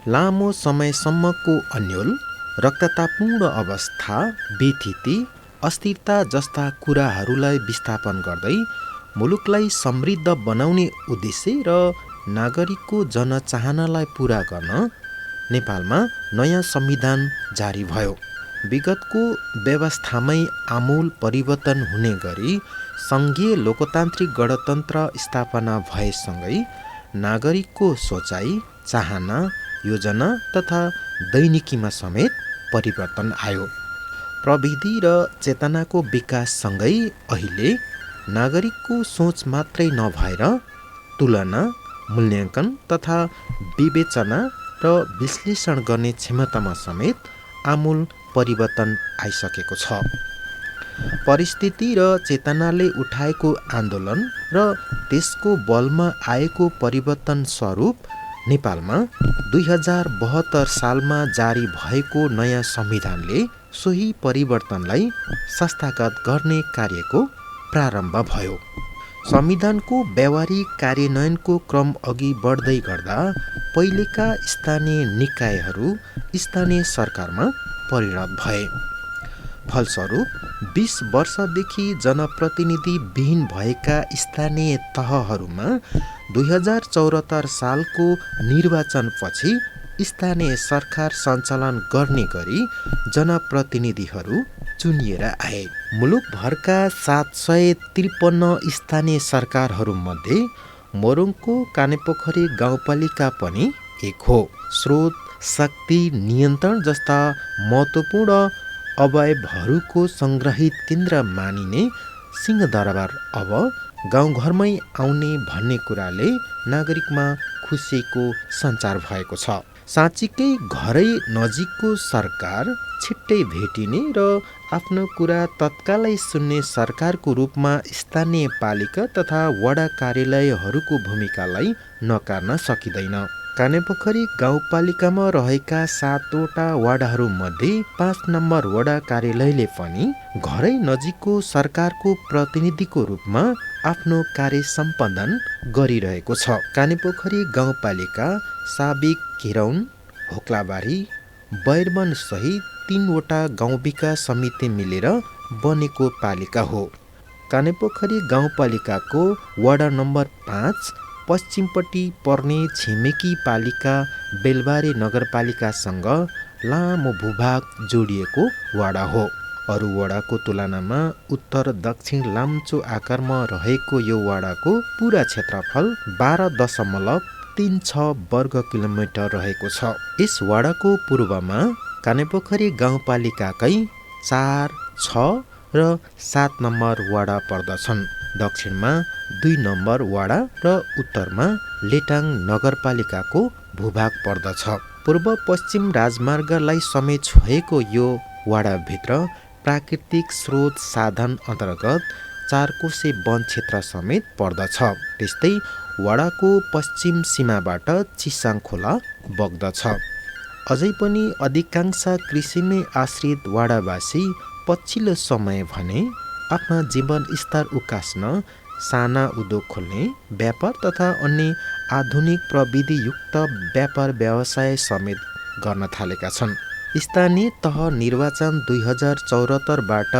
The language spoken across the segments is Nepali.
लामो समयसम्मको अन्यल, रक्ततापूर्ण अवस्था, बेथिति, अस्थिरता जस्ता कुराहरूलाई विस्थापन गर्दै मुलुकलाई समृद्ध बनाउने उद्देश्य र नागरिकको जनचाहनालाई पुरा गर्न नेपालमा नयाँ संविधान जारी भयो। विगतको व्यवस्थामै आमूल परिवर्तन हुने गरी सङ्घीय लोकतान्त्रिक गणतन्त्र स्थापना भएसँगै नागरिकको सोचाइ, चाहना, योजना तथा दैनिकीमा समेत परिवर्तन आयो। प्रविधि र चेतनाको विकाससँगै अहिले नागरिकको सोच मात्रै नभएर तुलना, मूल्याङ्कन तथा विवेचना र विश्लेषण गर्ने क्षमतामा समेत आमूल परिवर्तन आइसकेको छ। परिस्थिति र चेतनाले उठाएको आन्दोलन र त्यसको बलमा आएको परिवर्तन स्वरूप नेपालमा 2072 सालमा जारी भएको नयाँ संविधानले सोही परिवर्तनलाई संस्थागत गर्ने कार्यको प्रारम्भ भयो। संविधानको व्यावहारिक कार्यान्वयनको क्रम अघि बढ्दै गर्दा पहिलेका स्थानीय निकायहरू स्थानीय सरकारमा परिणत भए। फलस्वरूप 20 वर्षदेखि जनप्रतिनिधि विहीन भएका स्थानीय तहहरूमा 2074 सालको निर्वाचनपछि स्थानीय सरकार सञ्चालन गर्ने गरी जनप्रतिनिधिहरू चुनिएर आए। मुलुकभरका 753 स्थानीय सरकारहरूमध्ये मोरङको कानेपोखरी गाउँपालिका पनि एक हो। स्रोत, शक्ति, नियन्त्रण जस्ता महत्त्वपूर्ण अवयवहरूको सङ्ग्रहित केन्द्र मानिने सिंहदरबार अब गाउँघरमै आउने भन्ने कुराले नागरिकमा खुसीको सञ्चार भएको छ। साँच्चीकै घरै नजिकको सरकार, छिट्टै भेटिने र आफ्नो कुरा तत्कालै सुन्ने सरकारको रूपमा स्थानीय पालिका तथा वडा कार्यालयहरूको भूमिकालाई नकार्न सकिँदैन। कानेपोखरी गाउँपालिकामा रहेका 7वटा वडाहरूमध्ये 5 नम्बर वडा कार्यालयले पनि घरै नजिकको सरकारको प्रतिनिधिको रूपमा आफ्नो कार्य सम्पादन गरिरहेको छ। कानेपोखरी गाउँपालिका साबिक केरौन, होक्लाबारी, बैरवन सहित 3वटा गाउँ विकास समिति मिलेर बनेको पालिका हो। कानेपोखरी गाउँपालिकाको वडा नम्बर 5 पश्चिमपट्टि पर्ने छिमेकी पालिका बेलबारी नगरपालिकासँग लामो भूभाग जोडिएको वडा हो। अरू वडाको तुलनामा उत्तर दक्षिण लाम्चो आकारमा रहेको यो वडाको पुरा क्षेत्रफल 12.36 वर्ग किलोमिटर रहेको छ। यस वडाको पूर्वमा कानेपोखरी गाउँपालिकाकै 4, 6 र 7 नम्बर वडा पर्दछन्। दक्षिणमा 2 नम्बर वडा र उत्तरमा लेटाङ नगरपालिकाको भूभाग पर्दछ। पूर्व पश्चिम राजमार्गलाई समेत छोएको यो वडाभित्र प्राकृतिक स्रोत साधन अन्तर्गत 4 कोसे वन क्षेत्र समेत पर्दछ। त्यस्तै वडाको पश्चिम सीमाबाट चिसाङ खोला बग्दछ। अझै पनि अधिकांश कृषिमै आश्रित वडावासी पछिल्लो समय भने आफ्ना जीवन स्तर उकास्न साना उद्योग खोल्ने, व्यापार तथा अन्य आधुनिक प्रविधियुक्त व्यापार व्यवसाय समेत गर्न थालेका छन्। स्थानीय तह निर्वाचन 2074बाट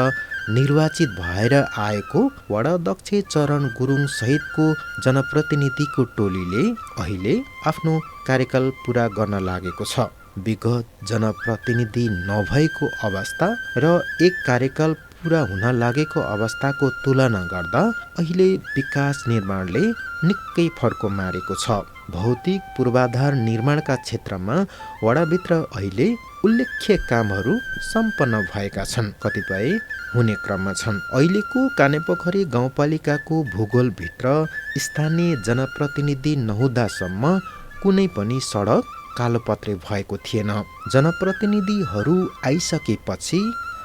निर्वाचित भएर आएको वडाध्यक्ष चरण गुरुङ सहितको जनप्रतिनिधिको टोलीले अहिले आफ्नो कार्यकाल पुरा गर्न लागेको छ। विगत जनप्रतिनिधि नभएको अवस्था र एक कार्यकाल पुरा हुन लागेको अवस्थाको तुलना गर्दा अहिले विकास निर्माणले निकै फड्को मारेको छ। भौतिक पूर्वाधार निर्माणका क्षेत्रमा वडाभित्र अहिले उल्लेख्य कामहरू सम्पन्न भएका छन्, कतिपय हुने क्रममा छन्। अहिलेको कानेपोखरी गाउँपालिकाको भूगोलभित्र स्थानीय जनप्रतिनिधि नहुँदासम्म कुनै पनि सडक कालोपत्रे भएको थिएन। जनप्रतिनिधिहरू आइसकेपछि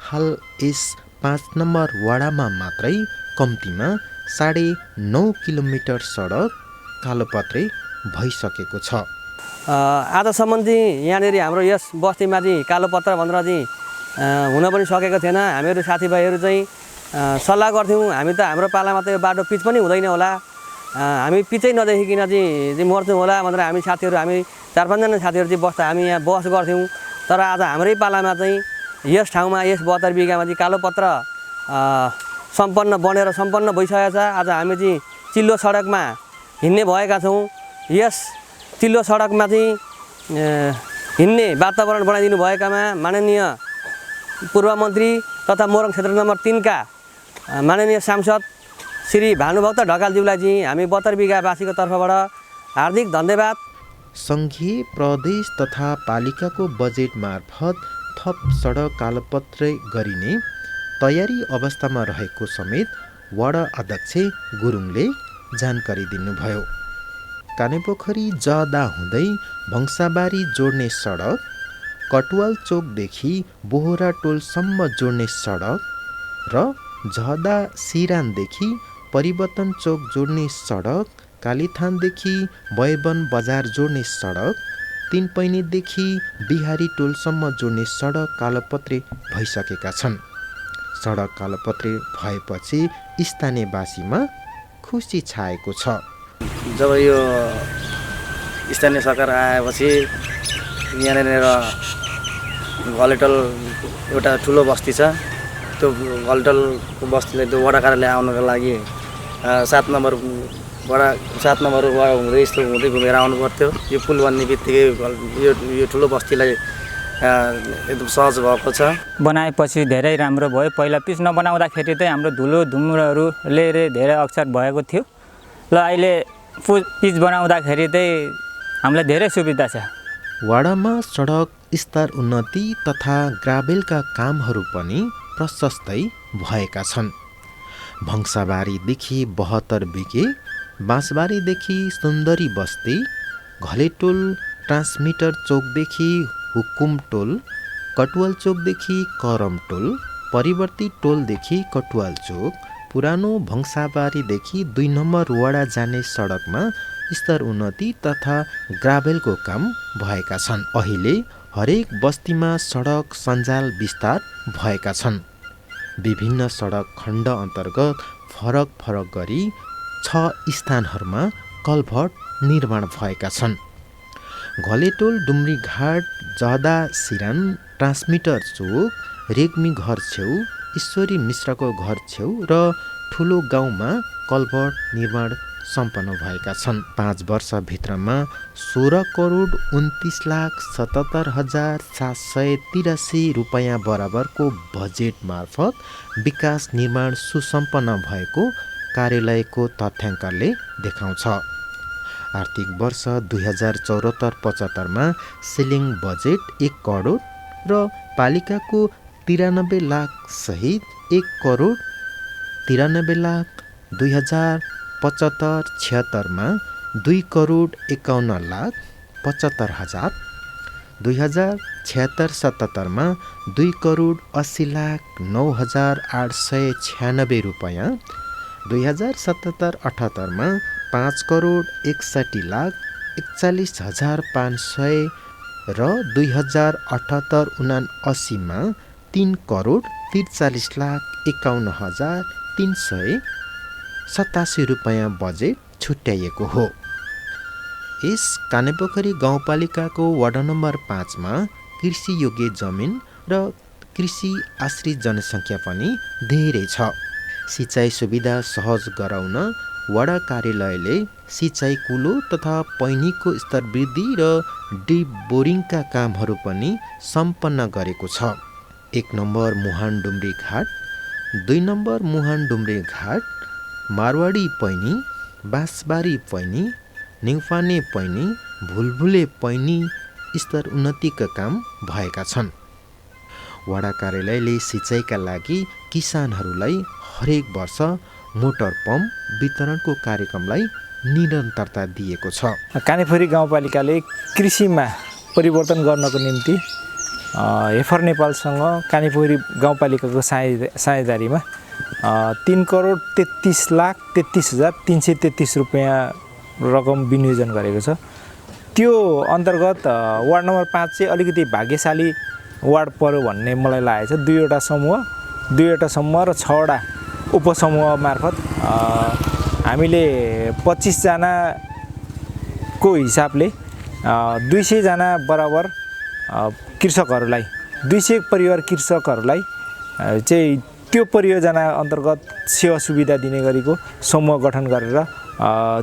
हाल यस 5 नम्बर वडामा मात्रै कम्तीमा 9.5 किलोमिटर सडक कालोपत्रे भइसकेको छ। आजसम्म चाहिँ यहाँनिर हाम्रो यस बस्तीमा चाहिँ कालोपत्र भनेर चाहिँ हुन पनि सकेको थिएन। हामीहरू साथीभाइहरू चाहिँ सल्लाह गर्थ्यौँ, हामी त हाम्रो पालामा त यो बाटो पिच पनि हुँदैन होला, हामी पिचै नदेखिकन चाहिँ मर्छौँ होला भनेर हामी साथीहरू हामी 4-5 जना साथीहरू चाहिँ बस्दा हामी यहाँ बस गर्थ्यौँ। तर आज हाम्रै पालामा चाहिँ यस ठाउँमा यस 72 बिघामा चाहिँ कालोपत्र सम्पन्न बनेर सम्पन्न भइसकेको छ। आज हामी चाहिँ चिल्लो सडकमा हिँड्ने भएका छौँ। यस चिल्लो सडकमा चाहिँ हिँड्ने वातावरण बनाइदिनु भएकामा माननीय पूर्व मन्त्री तथा मोरङ क्षेत्र नम्बर 3 का माननीय सांसद श्री भानुभक्त ढकालज्यूलाई चाहिँ हामी 72 बिघावासीको तर्फबाट हार्दिक धन्यवाद। सङ्घीय प्रदेश तथा पालिकाको बजेट मार्फत थप सडक कालोपत्रे गरिने तयारी अवस्थामा रहेको समेत वडा अध्यक्ष गुरुङले जानकारी दिनुभयो। कानेपोखरी जहदा हुँदै भङ्साबारी जोड्ने सडक, कटुवाल चोकदेखि बोहरा टोलसम्म जोड्ने सडक र जहदा सिरानदेखि परिवर्तन चोक जोड्ने सडक, कालीथानदेखि बैरवन बजार जोड्ने सडक, 3 पैनीदेखि बिहारी टोलसम्म जोड्ने सडक कालोपत्रे भइसकेका छन्। सडक कालोपत्रे भएपछि स्थानीयवासीमा खुसी छाएको छ। जब यो स्थानीय सरकार आएपछि यहाँनिर घलेटल एउटा ठुलो बस्ती छ। त्यो घलेटलको बस्तीलाई त्यो वडा कार्यालय आउनको लागि 7 नम्बर वडा हुँदै यस्तो हुँदै घुमेर आउनु पर्थ्यो। यो पुल बन्ने बित्तिकै यो ठुलो बस्तीलाई एकदम सहज भएको छ। बनाएपछि धेरै राम्रो भयो। पहिला पिच नबनाउँदाखेरि चाहिँ हाम्रो धुलो धुम्रोहरूले धेरै अक्षर भएको थियो। ल अहिले पिच बनाउँदाखेरि चाहिँ हामीलाई धेरै सुविधा छ। वाडामा सडक स्तर उन्नति तथा ग्राभेलका कामहरू पनि प्रशस्तै भएका छन्। भङ्साबारीदेखि 72 बिघे, बाँसबारीदेखि सुन्दरी बस्ती, घलेटोल ट्रान्समिटर चोकदेखि हुकुम टोल, कटुवाल चोकदेखि करम टोल, परिवर्ती टोलदेखि कटुवाल चोक, पुरानो भङ्साबारीदेखि 2 नम्बर वडा जाने सडकमा स्तर उन्नति तथा ग्राभेलको काम भएका छन्। अहिले हरेक बस्तीमा सडक सञ्जाल विस्तार भएका छन्। विभिन्न सडक खण्ड अन्तर्गत फरक गरी 6 स्थानहरूमा कल्भर्ट निर्माण भएका छन्। घलेटोल डुम्री घाट, जहदा सिरान, ट्रान्समिटर चोक, रेग्मी घर छेउ, ईश्वरी मिश्रको घर छेउ र ठुलो गाउँमा कल्भर्ट निर्माण सम्पन्न भएका छन्। 5 वर्षभित्रमा 16,77,783 रुपैयाँ बराबरको बजेट मार्फत विकास निर्माण सुसम्पन्न भएको कार्यालयको तथ्याङ्कले देखाउँछ। आर्थिक वर्ष 2074-75 मा सिलिङ बजेट 1 करोड र पालिकाको 93 लाख सहित 1 करोड 93 लाख, 2075-76 मा 2 करोड 51 लाख 75 हजार, 2076-77 मा 2 करोड 80 लाख 9,896 रुपैयाँ, 2077-78 मा 5 करोड 61 लाख 41,500 र 2078-79 मा 3 करोड 43 लाख 51,387 रुपैयाँ बजेट छुट्याइएको हो। यस कानेपोखरी गाउँपालिकाको वडा नम्बर 5 मा कृषि योग्य जमिन र कृषि आश्रित जनसङ्ख्या पनि धेरै छ। सिँचाइ सुविधा सहज गराउन वडा कार्यालयले सिँचाइ कुलो तथा पैनीको स्तर वृद्धि र डिप बोरिङका कामहरू पनि सम्पन्न गरेको छ। 1 नम्बर मुहान डुम्री घाट, 2 नम्बर मुहान डुम्री घाट, मारवाडी पैनी, बाँसबारी पैनी, न्युफाने पैनी, भुलभुले पैनी स्तर उन्नतिका काम भएका छन्। वडा कार्यालयले सिँचाइका लागि किसानहरूलाई हरेक वर्ष मोटर पम्प वितरणको कार्यक्रमलाई निरन्तरता दिएको छ। कानेपोखरी गाउँपालिकाले कृषिमा परिवर्तन गर्नको निम्ति हेफर नेपालसँग कानेपोखरी गाउँपालिकाको साझेदारीमा 3 करोड 33 लाख 33,333 रुपैयाँ रकम विनियोजन गरेको छ। त्यो अन्तर्गत वार्ड नम्बर 5 चाहिँ अलिकति भाग्यशाली वार्ड पर्यो भन्ने मलाई लागेको छ। 2वटा समूह र 6वटा उपसमूह मार्फत हामीले 25 जनाको हिसाबले 200जना बराबर कृषकहरूलाई 200 परिवार कृषकहरूलाई चाहिँ त्यो परियोजना अन्तर्गत सेवा सुविधा दिने गरेको समूह गठन गरेर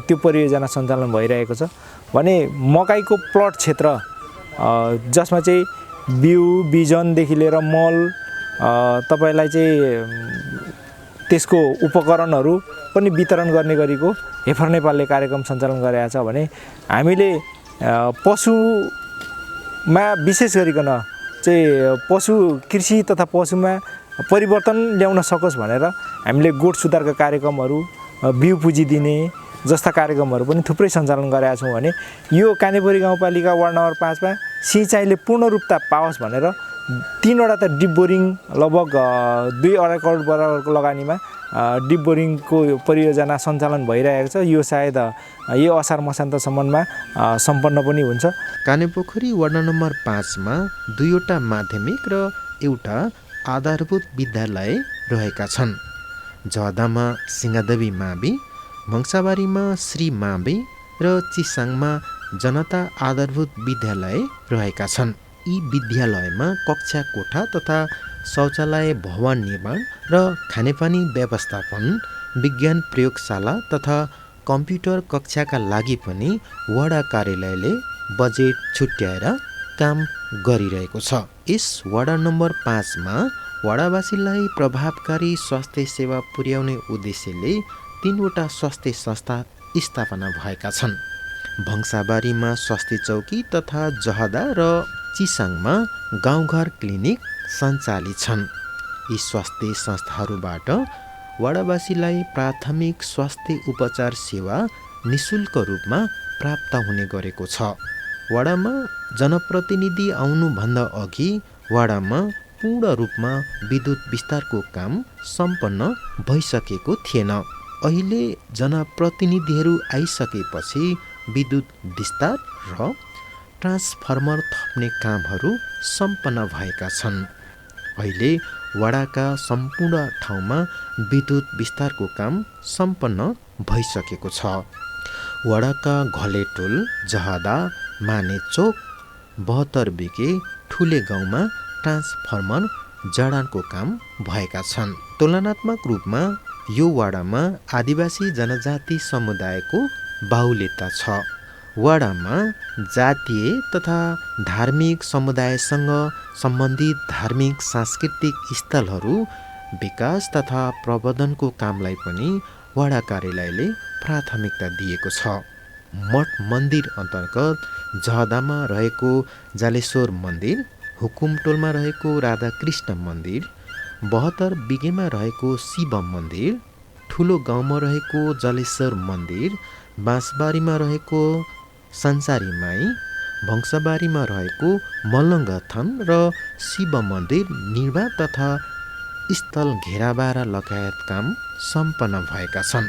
त्यो परियोजना सञ्चालन भइरहेको छ भने मकैको प्लट क्षेत्र जसमा चाहिँ बिउ बिजनदेखि लिएर मल तपाईँलाई चाहिँ त्यसको उपकरणहरू पनि वितरण गर्ने गरेको हेफर नेपालले कार्यक्रम सञ्चालन गरेको छ भने हामीले पशुमा विशेष गरिकन चाहिँ पशु कृषि तथा पशुमा परिवर्तन ल्याउन सकोस् भनेर हामीले गोठ सुधारका कार्यक्रमहरू बिउ पुँजी दिने जस्ता कार्यक्रमहरू पनि थुप्रै सञ्चालन गरेका छौँ भने यो कानेपोखरी गाउँपालिका वार्ड नम्बर 5 मा सिँचाइले पूर्ण रूपता पाओस् भनेर 3वटा त डिप बोरिङ लगभग 2-2.5 करोड बराबरको लगानीमा डिप बोरिङको परियोजना सञ्चालन भइरहेको छ। यो सायद यो असार मसान्तसम्ममा सम्पन्न पनि हुन्छ। कानेपोखरी वार्ड नम्बर 5 मा 2वटा माध्यमिक र एउटा आधारभूत विद्यालय रहेका छन्। जहदामा सिंहदेवी मावि, भङ्साबारीमा श्री मावि र चिसाङमा जनता आधारभूत विद्यालय रहेका छन्। यी विद्यालयमा कक्षा कोठा तथा शौचालय भवन निर्माण र खानेपानी व्यवस्थापन, विज्ञान प्रयोगशाला तथा कम्प्युटर कक्षाका लागि पनि वडा कार्यालयले बजेट छुट्याएर काम गरिरहेको छ। यस वडा नम्बर 5 मा वडावासीलाई प्रभावकारी स्वास्थ्य सेवा पुर्याउने उद्देश्यले 3वटा स्वास्थ्य संस्था स्थापना भएका छन्। भङ्साबारीमा स्वास्थ्य चौकी तथा जहदा र चिसाङमा गाउँघर क्लिनिक सञ्चालित छन्। यी स्वास्थ्य संस्थाहरूबाट वडावासीलाई प्राथमिक स्वास्थ्य उपचार सेवा निशुल्क रूपमा प्राप्त हुने गरेको छ। वडामा जनप्रतिनिधि आउनुभन्दा अघि वडामा पूर्ण रूपमा विद्युत विस्तारको काम सम्पन्न भइसकेको थिएन। अहिले जनप्रतिनिधिहरू आइसकेपछि विद्युत विस्तार र ट्रान्सफर्मर थप्ने कामहरू सम्पन्न भएका छन्। अहिले वडाका सम्पूर्ण ठाउँमा विद्युत विस्तारको काम सम्पन्न भइसकेको छ। वडाका घलेटोल, जहदा, मानेचोक, 72 बिके ठुले गाउँमा ट्रान्सफर्मर जडानको काम भएका छन्। तुलनात्मक रूपमा यो वडामा आदिवासी जनजाति समुदायको बाहुल्यता छ। वडामा जातीय तथा धार्मिक समुदायसँग सम्बन्धित धार्मिक सांस्कृतिक स्थलहरू विकास तथा प्रबन्धनको कामलाई पनि वडा कार्यालयले प्राथमिकता दिएको छ। मठ मन्दिर अन्तर्गत जहदामा रहेको जालेश्वर मन्दिर, हुकुमटोलमा रहेको राधाकृष्ण मन्दिर, 72 बिगेमा रहेको शिव मन्दिर, ठुलो गाउँमा रहेको जलेश्वर मन्दिर, बाँसबारीमा रहेको संसारी माई, भङ्साबारीमा रहेको मलङ्ग थान र शिव मन्दिर निर्माण तथा स्थल घेराबारा लगायत काम सम्पन्न भएका छन्।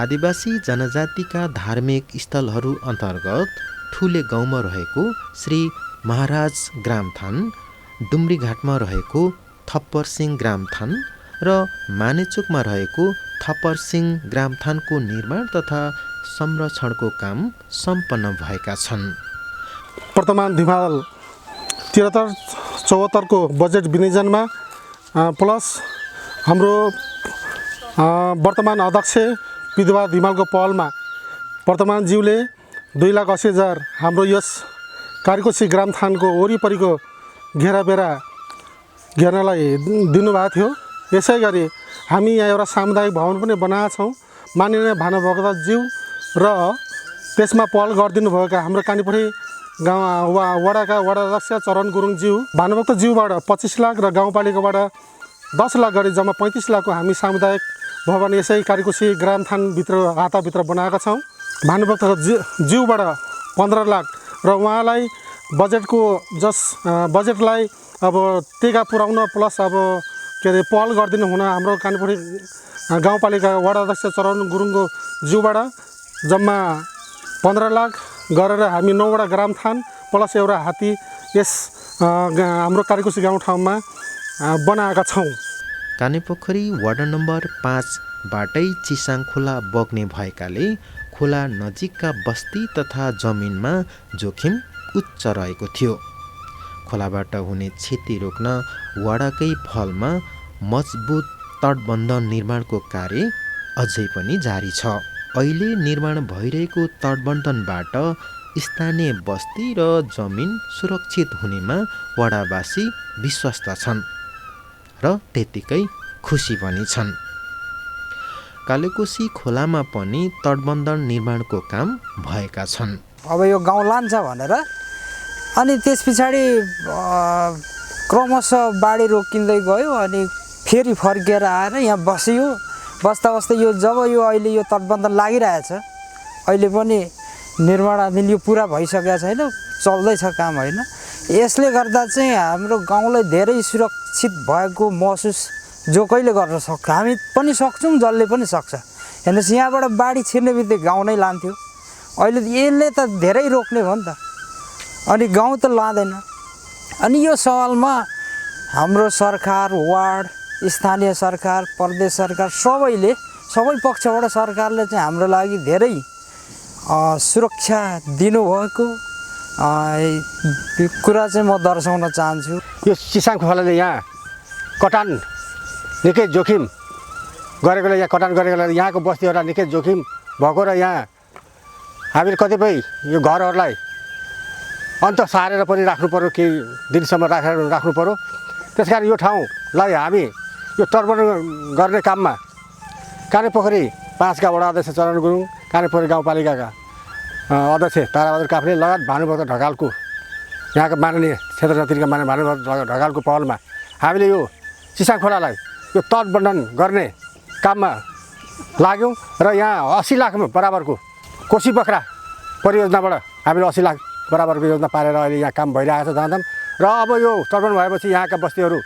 आदिवासी जनजातिका धार्मिक स्थलहरू अन्तर्गत ठुले गाउँमा रहेको श्री महाराज ग्रामथान, डुम्रीघाटमा रहेको थप्परसिंह ग्रामथान र मानेचोकमा रहेको थप्परसिंह ग्रामथानको निर्माण तथा संरक्षणको काम सम्पन्न भएका छन्। वर्तमान धिमाल 73-74 को बजेट विनियोजनमा प्लस हाम्रो वर्तमान अध्यक्ष विधवा धिमालको पहलमा वर्तमान ज्यूले 2,80,000 हाम्रो यस कारिकोसी ग्रामथानको वरिपरिको घेराबेरा घेर्नलाई दिनुभएको थियो। यसै गरी हामी यहाँ एउटा सामुदायिक भवन पनि बनाएका छौँ। माननीय भानुभक्तज्यू र त्यसमा पहल गरिदिनु भएका हाम्रो कानेपोखरी गाउँ वडाका वडाध्यक्ष चरण गुरुङज्यू, भानुभक्तज्यूबाट 25 लाख र गाउँपालिकाबाट 10 लाख गरी जम्मा 35 लाखको हामी सामुदायिक भवन यसै कारिकोसी ग्रामथानभित्र हाताभित्र बनाएका छौँ। भानुभक्तज्यूबाट 15 लाख र उहाँलाई बजेटको बजेटलाई अब टेका पुर्याउन प्लस अब के अरे पहल गरिदिनु हुन हाम्रो कानेपोखरी गाउँपालिका वडाध्यक्ष चरण गुरुङको ज्यूबाट जम्मा 15 लाख गरेर हामी 9वटा ग्रामथान प्लस एउटा हात्ती यस हाम्रो कारिकोसी गाउँठाउँमा बनाएका छौँ। कानेपोखरी वार्ड नम्बर 5 बाटै चिसाङ खोला बग्ने भएकाले खोला नजिकका बस्ती तथा जमिनमा जोखिम उच्च रहेको थियो। खोलाबाट हुने क्षति रोक्न वडाकै पहलमा मजबुत तटबन्ध निर्माणको कार्य अझै पनि जारी छ। अहिले निर्माण भइरहेको तटबन्धनबाट स्थानीय बस्ती र जमिन सुरक्षित हुनेमा वडावासी विश्वस्त छन् र त्यतिकै खुसी पनि छन्। कालेकोसी खोलामा पनि तटबन्ध निर्माणको काम भएका छन्। अब यो गाउँ लान्छ भनेर अनि त्यस पछाडि क्रमशः बाढी रोकिँदै गयो अनि फेरि फर्केर आएर यहाँ बस्यो। बस्दा बस्दा यो जब यो अहिले यो तटबन्ध लागिरहेछ, अहिले पनि निर्माणाधीन यो पुरा भइसकेको छैन, चल्दैछ काम होइन। यसले गर्दा चाहिँ हाम्रो गाउँलाई धेरै सुरक्षित भएको महसुस जो कहिले गर्न सक्छ, हामी पनि सक्छौँ, जसले पनि सक्छ। हेर्नुहोस् यहाँबाट बाढी छिर्ने बित्तिकै गाउँ नै लान्थ्यो, अहिले यसले त धेरै रोक्ने भयो नि त, अनि गाउँ त लाँदैन। अनि यो सवालमा हाम्रो सरकार, वार्ड, स्थानीय सरकार, प्रदेश सरकार सबै पक्षबाट सरकारले चाहिँ हाम्रो लागि धेरै सुरक्षा दिनुभएको कुरा चाहिँ म दर्शाउन चाहन्छु। यो चिसाङ खोलाले यहाँ कटान निकै जोखिम गरेकोले, यहाँ कटान गरेकोले यहाँको बस्तीहरूलाई निकै जोखिम भएको र यहाँ हामीले कतिपय यो घरहरूलाई अन्त सारेर पनि राख्नु पर्यो, केही दिनसम्म राख्नु पर्यो। त्यस कारण यो ठाउँलाई हामी यो तटबन्ध गर्ने काममा कानेपोखरी 5 का वडा अध्यक्ष चरण गुरुङ, कानेपोखरी गाउँपालिकाका अध्यक्ष ताराबहादुर काफ्ले लगायत भानुभक्त ढकालको, यहाँका माननीय क्षेत्र नतिरका भानुभक्त ढकालको पहलमा हामीले यो चिसाङ खोलालाई यो तटबन्धन गर्ने काममा लाग्यौँ र यहाँ 80 लाख बराबरको कोशी बख्रा परियोजनाबाट हामीले 80 लाख बराबरको योजना पारेर अहिले यहाँ काम भइरहेको छ धमधम। र अब यो तटबन्ध भएपछि यहाँका बस्तीहरू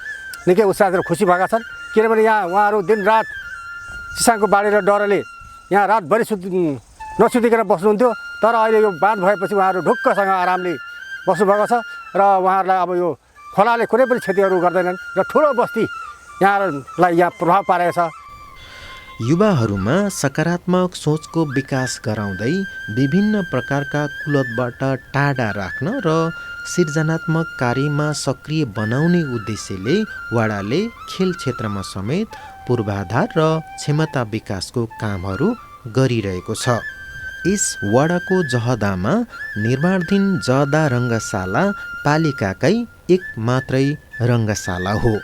निकै उत्साहित र खुसी भएका छन्, किनभने यहाँ उहाँहरू दिनरात चिसाङको बाढी र डरले यहाँ रातभरि नसुतिकन बस्नुहुन्थ्यो, तर अहिले यो बाँध भएपछि उहाँहरू ढुक्कसँग आरामले बस्नुभएको छ र उहाँहरूलाई अब यो खोलाले कुनै पनि क्षतिहरू गर्दैनन् र ठुलो बस्ती यहाँलाई यहाँ प्रभाव पारेको छ। युवाहरूमा सकारात्मक सोचको विकास गराउँदै विभिन्न प्रकारका कुलतबाट टाढा राख्न र सृजनात्मक कार्यमा सक्रिय बनाउने उद्देश्यले वाडाले खेल क्षेत्रमा समेत पूर्वाधार र क्षमता विकासको कामहरू गरिरहेको छ। यस वाडाको जहदामा निर्माणाधीन जहदा रङ्गशाला पालिकाकै एक मात्रै रङ्गशाला हो।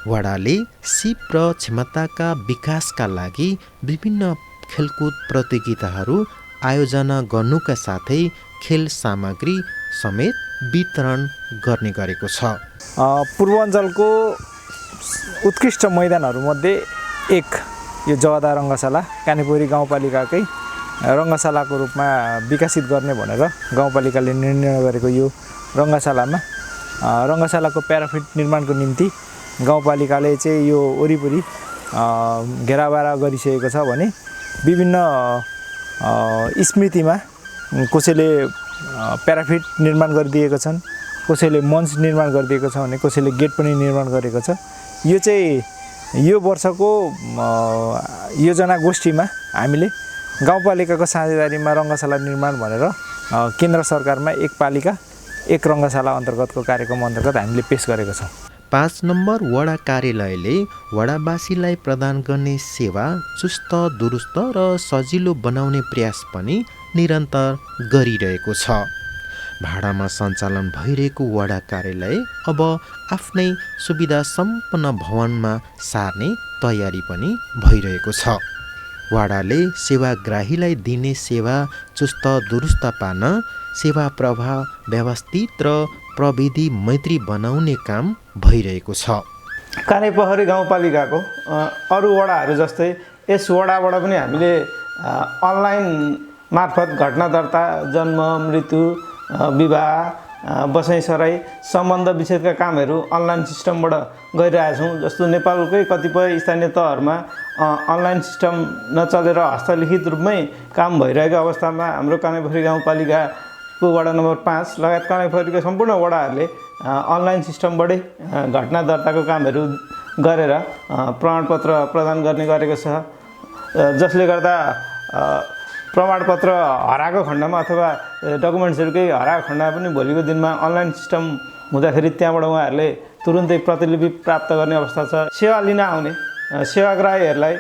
वाडाले सिप र क्षमताका विकासका लागि विभिन्न खेलकुद प्रतियोगिताहरू आयोजना गर्नुका साथै खेल सामग्री समेत वितरण गर्ने गरेको छ। पूर्वाञ्चलको उत्कृष्ट मैदानहरूमध्ये एक यो जहदा रङ्गशाला कानेपोखरी गाउँपालिकाकै रङ्गशालाको रूपमा विकसित गर्ने भनेर गाउँपालिकाले निर्णय गरेको यो रङ्गशालाको प्याराफिट निर्माणको निम्ति गाउँपालिकाले चाहिँ यो वरिपरि घेराबारा गरिसकेको छ भने विभिन्न स्मृतिमा कसैले प्याराफिट निर्माण गरिदिएको छन्, कसैले मञ्च निर्माण गरिदिएको छ भने कसैले गेट पनि निर्माण गरेको छ। यो चाहिँ यो वर्षको योजना गोष्ठीमा हामीले गाउँपालिकाको साझेदारीमा रङ्गशाला निर्माण भनेर केन्द्र सरकारमा एक पालिका एक रङ्गशाला अन्तर्गतको कार्यक्रम अन्तर्गत हामीले पेश गरेको छौँ। 5 नम्बर वडा कार्यालयले वडावासीलाई प्रदान गर्ने सेवा चुस्त दुरुस्त र सजिलो बनाउने प्रयास पनि निरन्तर गरिरहेको छ। भाडामा सञ्चालन भइरहेको वडा कार्यालय अब आफ्नै सुविधा सम्पन्न भवनमा सार्ने तयारी पनि भइरहेको छ। वाडाले सेवाग्राहीलाई दिने सेवा चुस्त दुरुस्त पार्न सेवा प्रवाह व्यवस्थित र प्रविधि मैत्री बनाउने काम भइरहेको छ। कानेपोखरी गाउँपालिकाको अरू वडाहरू जस्तै यस वडाबाट पनि हामीले अनलाइन मार्फत घटना दर्ता, जन्म, मृत्यु, विवाह, बसाइसराई सम्बन्ध विच्छेदका कामहरू अनलाइन सिस्टमबाट गरिरहेछौँ। जस्तो नेपालकै कतिपय स्थानीय तहहरूमा अनलाइन सिस्टम नचलेर हस्तलिखित रूपमै काम भइरहेको अवस्थामा हाम्रो कानेपोखरी गाउँपालिकाको वडा नम्बर 5 लगायत कानेपोखरीका सम्पूर्ण वडाहरूले अनलाइन सिस्टमबाटै घटना दर्ताको कामहरू गरेर प्रमाणपत्र प्रदान गर्ने गरेको छ, जसले गर्दा प्रमाणपत्र हराएको खण्डमा अथवा डकुमेन्ट्सहरू केही हराएको खण्डमा पनि भोलिको दिनमा अनलाइन सिस्टम हुँदाखेरि त्यहाँबाट उहाँहरूले तुरुन्तै प्रतिलिपि प्राप्त गर्ने अवस्था छ। सेवा लिन आउने सेवाग्राहीहरूलाई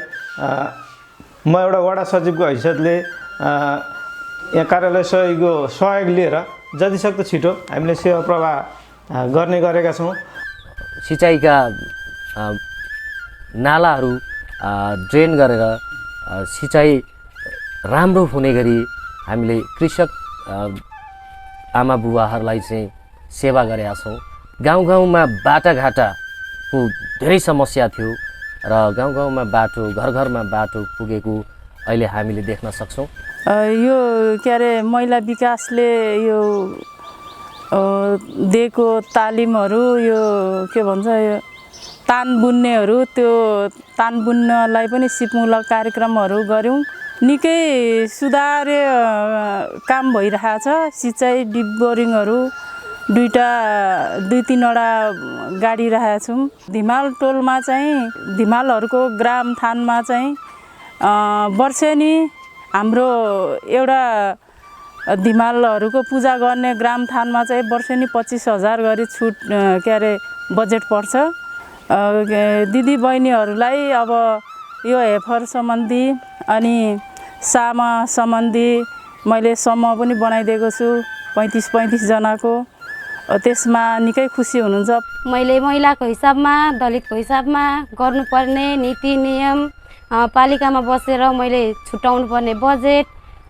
म एउटा वडा सचिवको हैसियतले यहाँ कार्यालय सहयोग लिएर जतिसक्दो छिटो हामीले सेवा प्रवाह गर्ने गरेका छौँ। सिँचाइका नालाहरू ड्रेन गरेर सिँचाइ राम्रो हुने गरी हामीले कृषक आमा बुवाहरूलाई चाहिँ सेवा गरेका छौँ। गाउँ गाउँमा बाटाघाटाको धेरै समस्या थियो र गाउँ गाउँमा बाटो घर घरमा बाटो पुगेको अहिले हामीले देख्न सक्छौँ। यो के अरे महिला विकासले यो दिएको तालिमहरू यो के भन्छ यो तान बुन्नेहरू त्यो तान बुन्नलाई पनि सिपमूलक कार्यक्रमहरू गऱ्यौँ। निकै सुधारे काम भइरहेको छ। सिँचाइ डिप बोरिङहरू दुई तीनवटा गाडी राखेका छौँ। धिमाल टोलमा चाहिँ धिमालहरूको ग्राम थानमा चाहिँ वर्षेनी हाम्रो एउटा धिमालहरूको पूजा गर्ने ग्राम थानमा चाहिँ वर्षेनी 25,000 गरी छुट के अरे बजेट पर्छ। दिदी बहिनीहरूलाई अब यो हेफर सम्बन्धी अनि सामा सम्बन्धी मैले समूह पनि बनाइदिएको छु 35 जनाको। त्यसमा निकै खुसी हुनुहुन्छ। मैले महिलाको हिसाबमा दलितको हिसाबमा गर्नुपर्ने नीति नियम पालिकामा बसेर मैले छुट्याउनु पर्ने बजेट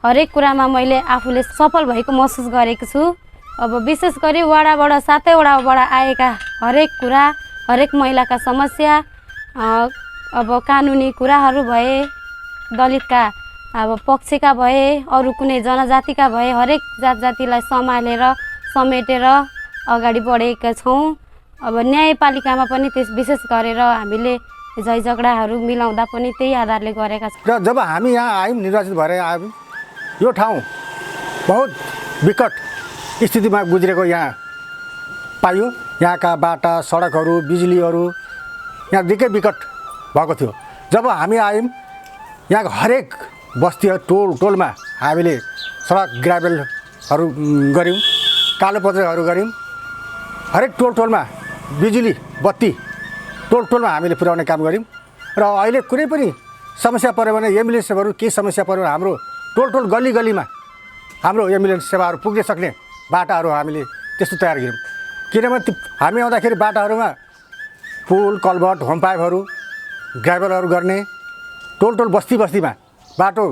हरेक कुरामा मैले आफूले सफल भएको महसुस गरेको छु। अब विशेष गरी वडाबाट 7 वडाबाट आएका हरेक कुरा हरेक महिलाका समस्या अब कानुनी कुराहरू भए दलितका अब पक्षका भए अरू कुनै जनजातिका भए हरेक जात जातिलाई सम्हालेर समेटेर अगाडि बढेका छौँ। अब न्यायपालिकामा पनि त्यस विशेष गरेर हामीले झै झगडाहरू मिलाउँदा पनि त्यही आधारले गरेका छौँ। र जब हामी यहाँ आयौँ निर्वाचित भएर आयौँ यो ठाउँ बहुत विकट स्थितिमा गुज्रेको यहाँ पाइयो। यहाँका बाटा सडकहरू बिजुलीहरू यहाँ निकै विकट भएको थियो। जब हामी आयौँ यहाँको हरेक बस्तीहरू टोलमा हामीले सडक ग्राभेलहरू गऱ्यौँ, कालोपत्रहरू गऱ्यौँ। हरेक टोलमा बिजुली बत्ती टोलमा हामीले पुर्याउने काम गऱ्यौँ। र अहिले कुनै पनि समस्या पऱ्यो भने एम्बुलेन्सहरू केही समस्या पऱ्यो भने हाम्रो टोल गल्ली गल्लीमा हाम्रो एम्बुलेन्स सेवाहरू पुग्न सक्ने बाटाहरू हामीले त्यस्तो तयार गऱ्यौँ। किनभने हामी आउँदाखेरि बाटाहरूमा पुल कल्भर्ट होम पाइपहरू ग्राभेलहरू गर्ने टोल बस्तीमा बाटो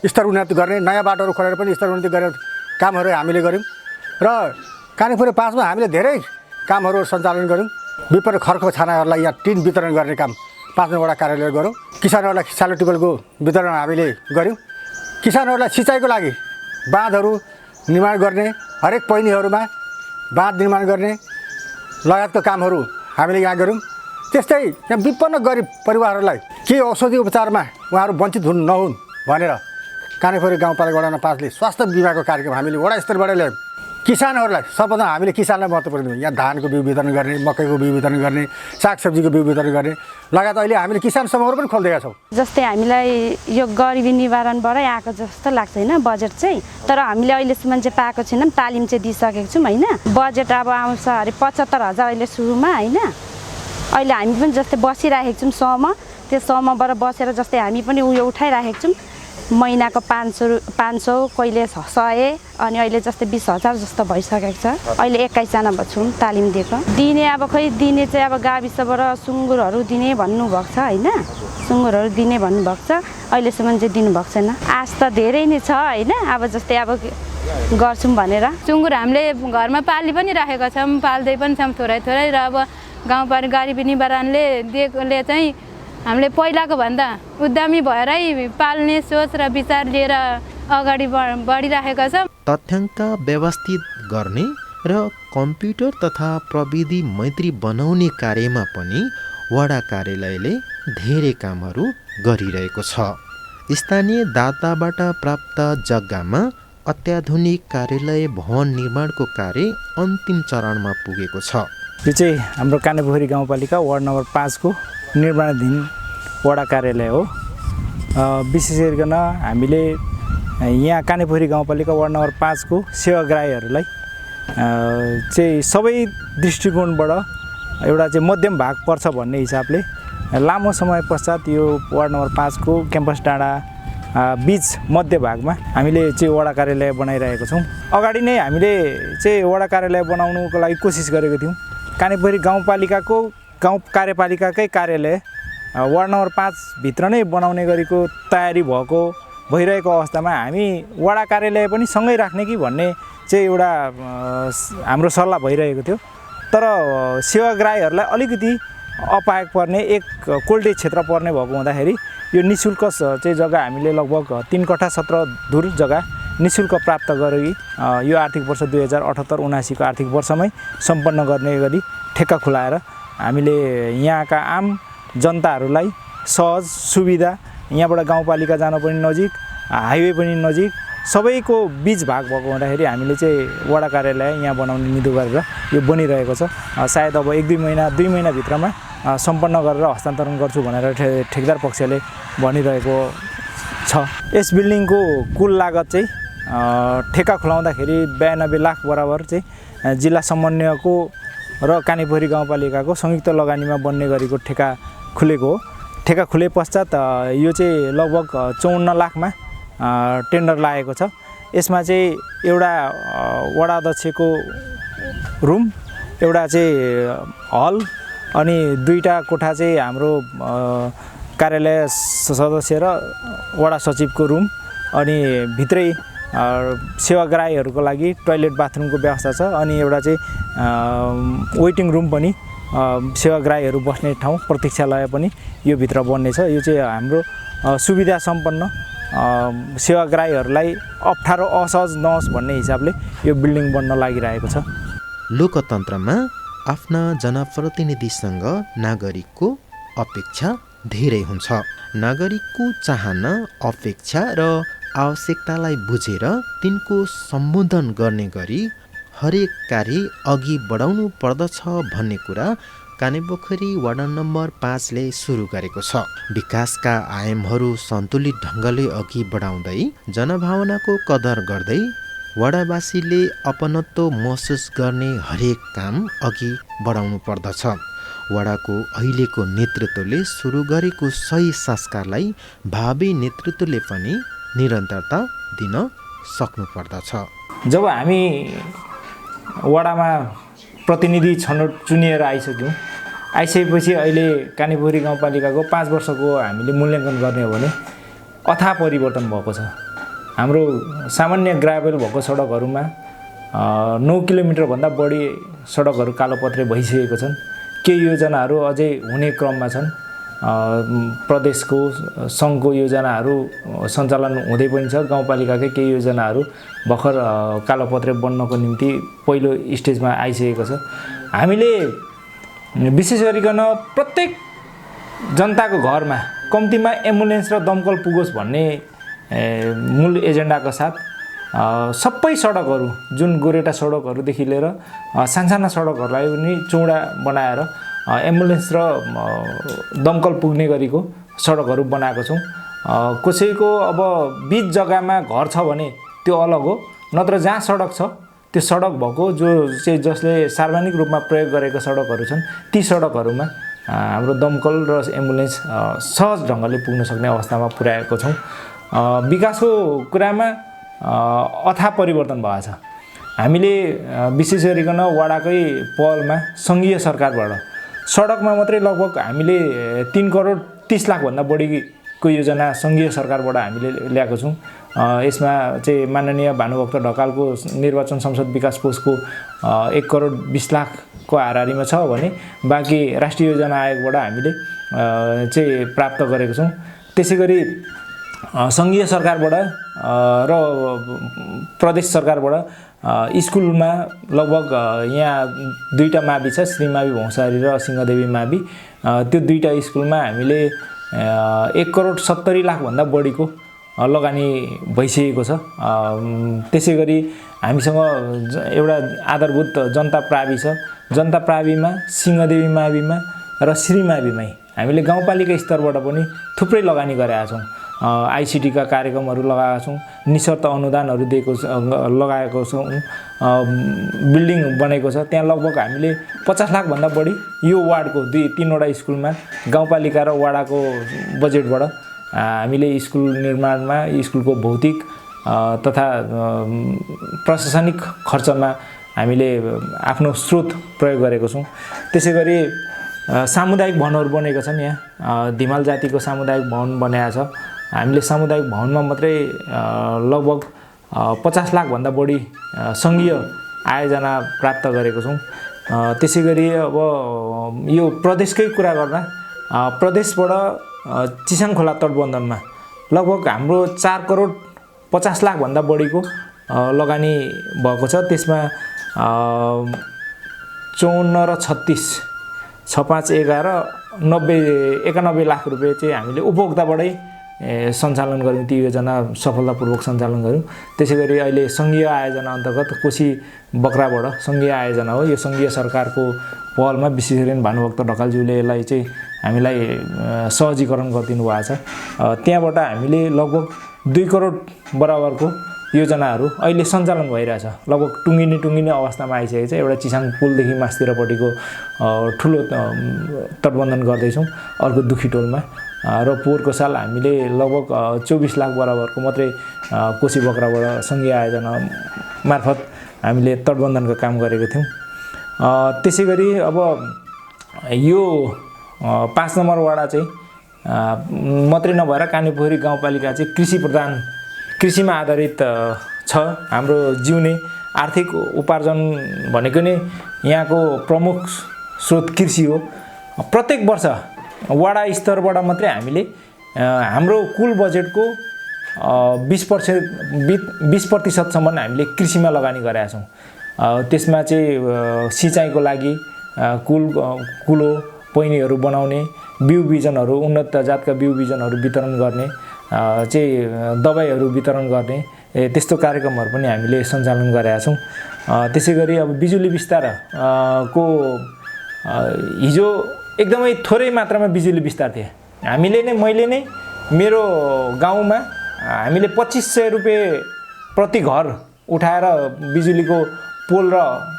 स्तर उन्नति गर्ने नयाँ बाटोहरू खोलेर पनि स्तर उन्नति गरेर कामहरू हामीले गऱ्यौँ। र कानेपुर 5 मा हामीले धेरै कामहरू सञ्चालन गऱ्यौँ। विपरीत खर्को छानाहरूलाई यहाँ टिन वितरण गर्ने काम 5 वटा कार्यालय गऱ्यौँ। किसानहरूलाई सालो टिबलको वितरण हामीले गऱ्यौँ। किसानहरूलाई सिँचाइको लागि बाँधहरू निर्माण गर्ने हरेक पैनीहरूमा बाँध निर्माण गर्ने लगायतको कामहरू हामीले यहाँ गऱ्यौँ। त्यस्तै यहाँ विपन्न गरिब परिवारहरूलाई केही औषधि उपचारमा उहाँहरू वञ्चित नहुन् भनेर कानेपुर गाउँपालिका वडा नम्बर 5 ले स्वास्थ्य बिमाको कार्यक्रम हामीले वडा स्तरबाट ल्यायौँ। किसानहरूलाई सर्वप्रथम हामीले किसानलाई महत्त्वपूर्ण दियौँ। यहाँ धानको बिउ वितरण गर्ने, मकैको बिउ वितरण गर्ने, सागसब्जीको बिउ वितरण गर्ने लगायत अहिले हामीले किसान समूहहरू पनि खोलिदिएका छौँ। जस्तै हामीलाई यो गरिबी निवारणबाटै आएको जस्तो लाग्छ होइन बजेट चाहिँ। तर हामीले अहिलेसम्म चाहिँ पाएको छैनौँ, तालिम चाहिँ दिइसकेको छौँ होइन। बजेट अब आउँछ अरे 75,000 अहिले सुरुमा होइन। अहिले हामी पनि जस्तै बसिराखेको छौँ समूह, त्यो समूहबाट बसेर जस्तै हामी पनि उयो उठाइराखेको छौँ। महिनाको 500 कहिले 100 अनि अहिले जस्तै 20,000 जस्तो भइसकेको छ। अहिले 21 जना छौँ तालिम दिएको। दिने अब खै दिने चाहिँ अब गाविसबाट सुँगुरहरू दिने भन्नुभएको छ होइन। सुँगुरहरू दिने भन्नुभएको छ, अहिलेसम्म चाहिँ दिनुभएको छैन। आश त धेरै नै छ होइन। अब जस्तै अब गर्छौँ भनेर सुँगुर हामीले घरमा पाली पनि राखेका छौँ, पाल्दै पनि छौँ थोरै र अब गाउँपालिका गरिबी निवारणले दिएकोले चाहिँ हामीले पहिलाको भन्दा उद्यमी भएरै पाल्ने सोच र विचार लिएर अगाडि बढिराखेका छौँ। तथ्याङ्क व्यवस्थित गर्ने र कम्प्युटर तथा प्रविधि मैत्री बनाउने कार्यमा पनि वडा कार्यालयले धेरै कामहरू गरिरहेको छ। स्थानीय दाताबाट प्राप्त जग्गामा अत्याधुनिक कार्यालय भवन निर्माणको कार्य अन्तिम चरणमा पुगेको छ। यो चाहिँ हाम्रो कानेपोखरी गाउँपालिका वार्ड नम्बर 5 को निर्माणाधीन वडा कार्यालय हो। विशेष गरिकन हामीले यहाँ कानेपोखरी गाउँपालिका वार्ड नम्बर 5 को सेवाग्राहीहरूलाई चाहिँ सबै दृष्टिकोणबाट एउटा चाहिँ मध्यम भाग पर्छ भन्ने हिसाबले लामो समय पश्चात यो वार्ड नम्बर 5 को क्याम्पस डाँडा बीच मध्य भागमा हामीले चाहिँ वडा कार्यालय बनाइरहेको छौँ। अगाडि नै हामीले चाहिँ वडा कार्यालय बनाउनुको लागि कोसिस गरेको थियौँ। कानेपोखरी गाउँपालिकाको गाउँ कार्यपालिकाकै कार्यालय वार्ड नम्बर 5 भित्र नै बनाउने गरेको तयारी भइरहेको अवस्थामा हामी वडा कार्यालय पनि सँगै राख्ने कि भन्ने चाहिँ एउटा हाम्रो सल्लाह भइरहेको थियो। तर सेवाग्राहीहरूलाई अलिकति अपायक पर्ने एक कोल्टे क्षेत्र पर्ने भएको हुँदाखेरि यो निःशुल्क चाहिँ जग्गा हामीले लगभग 3 कट्ठा 17 धुर जग्गा निःशुल्क प्राप्त गरी यो आर्थिक वर्ष 2078-79 को आर्थिक वर्षमै सम्पन्न गर्ने गरी ठेक्का खुलाएर हामीले यहाँका आम जनताहरूलाई सहज सुविधा, यहाँबाट गाउँपालिका जान पनि नजिक, हाइवे पनि नजिक, सबैको बीच भाग भएको हुँदाखेरि हामीले चाहिँ वडा कार्यालय यहाँ बनाउने निधो गरेर यो बनिरहेको छ। सायद अब 1-2 महिना भित्रमा सम्पन्न गरेर हस्तान्तरण गर्छु भनेर ठेकदार पक्षले भनिरहेको छ। यस बिल्डिङको कुल लागत चाहिँ ठेक्का खुलाउँदाखेरि 92 लाख बराबर चाहिँ जिल्ला समन्वयको र कानेपोखरी गाउँपालिकाको संयुक्त लगानीमा बन्ने गरेको ठेक्का खुलेको हो। ठेक्का खुले पश्चात यो चाहिँ लगभग 54 लाखमा टेन्डर लागेको छ। यसमा चाहिँ एउटा वडा अध्यक्षको रुम, एउटा चाहिँ हल अनि 2टा कोठा चाहिँ हाम्रो कार्यालय सदस्य र वडा सचिवको रुम अनि भित्रै सेवाग्राहीहरूको लागि टोयलेट बाथरुमको व्यवस्था छ अनि एउटा चाहिँ वेटिङ रुम पनि सेवाग्राहीहरू बस्ने ठाउँ प्रतीक्षालय पनि यो भित्र बन्नेछ। यो चाहिँ हाम्रो सुविधा सम्पन्न सेवाग्राहीहरूलाई अप्ठ्यारो असहज नहोस् भन्ने हिसाबले यो बिल्डिङ बन्न लागिरहेको छ। लोकतन्त्रमा आफ्ना जनप्रतिनिधिसँग नागरिकको अपेक्षा धेरै हुन्छ। नागरिकको चाहना, अपेक्षा र आवश्यकतालाई बुझेर तिनको सम्बोधन गर्ने गरी हरेक कार्य अघि बढाउनु पर्दछ भन्ने कुरा कानेपोखरी वार्ड नम्बर 5 ले सुरु गरेको छ। विकासका आयामहरू सन्तुलित ढङ्गले अघि बढाउँदै जनभावनाको कदर गर्दै वडावासीले अपनत्व महसुस गर्ने हरेक काम अघि बढाउनु पर्दछ। वडाको अहिलेको नेतृत्वले सुरु गरेको सही संस्कारलाई भावी नेतृत्वले पनि निरन्तरता दिन सक्नु पर्दछ। जब हामी वडामा प्रतिनिधि छनौट चुनिएर आइसकेपछि अहिले कानेपोखरी गाउँपालिकाको 5 वर्षको हामीले मूल्याङ्कन गर्ने हो भने अथाह परिवर्तन भएको छ। हाम्रो सामान्य ग्राभेल भएको सडकहरूमा 9 किलोमिटरभन्दा बढी सडकहरू कालोपत्रे भइसकेको छन्। केही योजनाहरू अझै हुने क्रममा छन्। प्रदेशको सङ्घको योजनाहरू सञ्चालन हुँदै पनि छ। गाउँपालिकाकै केही योजनाहरू भर्खर कालोपत्रे बन्नको निम्ति पहिलो स्टेजमा आइसकेको छ। हामीले विशेष गरिकन प्रत्येक जनताको घरमा कम्तीमा एम्बुलेन्स र दमकल पुगोस् भन्ने मूल एजेन्डाको साथ सबै सडकहरू जुन गोरेटा सडकहरूदेखि लिएर सानसाना सडकहरूलाई पनि चौडा बनाएर एम्बुलेन्स र दमकल पुग्ने गरेको सडकहरू बनाएको छौँ। कसैको अब बीच जग्गामा घर छ भने त्यो अलग हो, नत्र जहाँ सडक छ त्यो सडक भएको जसले सार्वजनिक रूपमा प्रयोग गरेको सडकहरू छन् ती सडकहरूमा हाम्रो दमकल र एम्बुलेन्स सहज ढङ्गले पुग्न सक्ने अवस्थामा पुर्याएको छौँ। विकासको कुरामा अथाह परिवर्तन भएको छ। हामीले विशेष गरिकन वडाकै पहलमा सङ्घीय सरकारबाट सडकमा मात्रै लगभग हामीले 3 करोड 30 लाखभन्दा बढीको योजना सङ्घीय सरकारबाट हामीले ल्याएको छौँ। यसमा चाहिँ माननीय भानुभक्त ढकालको निर्वाचन संसद विकास कोषको 1 करोड 20 लाखको हाराहारीमा छ भने बाँकी राष्ट्रिय योजना आयोगबाट हामीले चाहिँ प्राप्त गरेको छौँ। त्यसै गरी सङ्घीय सरकारबाट र प्रदेश सरकारबाट स्कुलमा लगभग यहाँ 2टा मावि छ, श्रीमावि भौसारी र सिंहदेवी मावि। त्यो 2टा स्कुलमा हामीले 1 करोड 70 लाखभन्दा बढीको लगानी भइसकेको छ। त्यसै गरी हामीसँग एउटा आधारभूत जनता प्रावि छ। जनता प्राविमा सिंहदेवी माविमा र श्रीमाविमै हामीले गाउँपालिका स्तरबाट पनि थुप्रै लगानी गरेका छौँ। आइसिटीका कार्यक्रमहरू लगाएका छौँ, निशर्त अनुदानहरू लगाएको छौँ, बिल्डिङ बनेको छ। त्यहाँ लगभग हामीले 50 लाखभन्दा बढी यो वार्डको 2-3वटा स्कुलमा गाउँपालिका र वडाको बजेटबाट हामीले स्कुल निर्माणमा स्कुलको भौतिक तथा प्रशासनिक खर्चमा हामीले आफ्नो स्रोत प्रयोग गरेको छौँ। त्यसै गरी सामुदायिक भवनहरू बनेको छन्। यहाँ धिमाल जातिको सामुदायिक भवन बनाएको छ। हामीले सामुदायिक भवनमा मात्रै लगभग 50 लाखभन्दा बढी सङ्घीय आयोजना प्राप्त गरेको छौँ। त्यसै गरी अब यो प्रदेशकै कुरा गर्दा प्रदेशबाट चिसाङ खोला तटबन्धनमा लगभग हाम्रो 4 करोड 50 लाखभन्दा बढीको लगानी भएको छ। त्यसमा 54 र 36 65 11 91 लाख रुपियाँ चाहिँ हामीले उपभोक्ताबाटै सञ्चालन गऱ्यौँ। ती योजना सफलतापूर्वक सञ्चालन गऱ्यौँ। त्यसै गरी अहिले सङ्घीय आयोजना अन्तर्गत कोशी बक्राबाट सङ्घीय आयोजना हो। यो सङ्घीय सरकारको पहलमा विशेष गरी भानुभक्त ढकालज्यूले यसलाई चाहिँ हामीलाई सहजीकरण गरिदिनु भएको छ। त्यहाँबाट हामीले लगभग 2 करोड बराबरको योजनाहरू अहिले सञ्चालन भइरहेछ। लगभग टुङ्गिने अवस्थामा आइसकेको छ। एउटा चिसाङ पुलदेखि मास्तिरपट्टिको ठुलो तटबन्धन गर्दैछौँ अर्को दुखीटोलमा, र पोहोरको साल हामीले लगभग 24 लाख बराबरको मात्रै कोशी बक्राबाट सङ्घीय आयोजना मार्फत हामीले तटबन्धनको काम गरेको थियौँ। त्यसै गरी अब यो 5 नम्बर वडा चाहिँ मात्रै नभएर कानेपोखरी गाउँपालिका चाहिँ कृषिमा आधारित छ। हाम्रो जिउने आर्थिक उपार्जन भनेको नै यहाँको प्रमुख स्रोत कृषि हो। प्रत्येक वर्ष वडा स्तरबाट मात्रै हामीले हाम्रो कुल बजेटको 20% हामीले कृषिमा लगानी गरेका छौँ। त्यसमा चाहिँ सिँचाइको लागि कुलो पैनीहरू बनाउने, बिउ बिजनहरू उन्नत जातका बिउ बिजनहरू वितरण गर्ने, चाहिँ दबाईहरू वितरण गर्ने त्यस्तो कार्यक्रमहरू पनि हामीले सञ्चालन गरेका छौँ। त्यसै गरी अब बिजुली विस्तार को हिजो एकदमै थोरै मात्रामा बिजुली विस्तार थिए। मैले नै मेरो गाउँमा हामीले 2500 रुपियाँ प्रति घर उठाएर बिजुलीको पोल र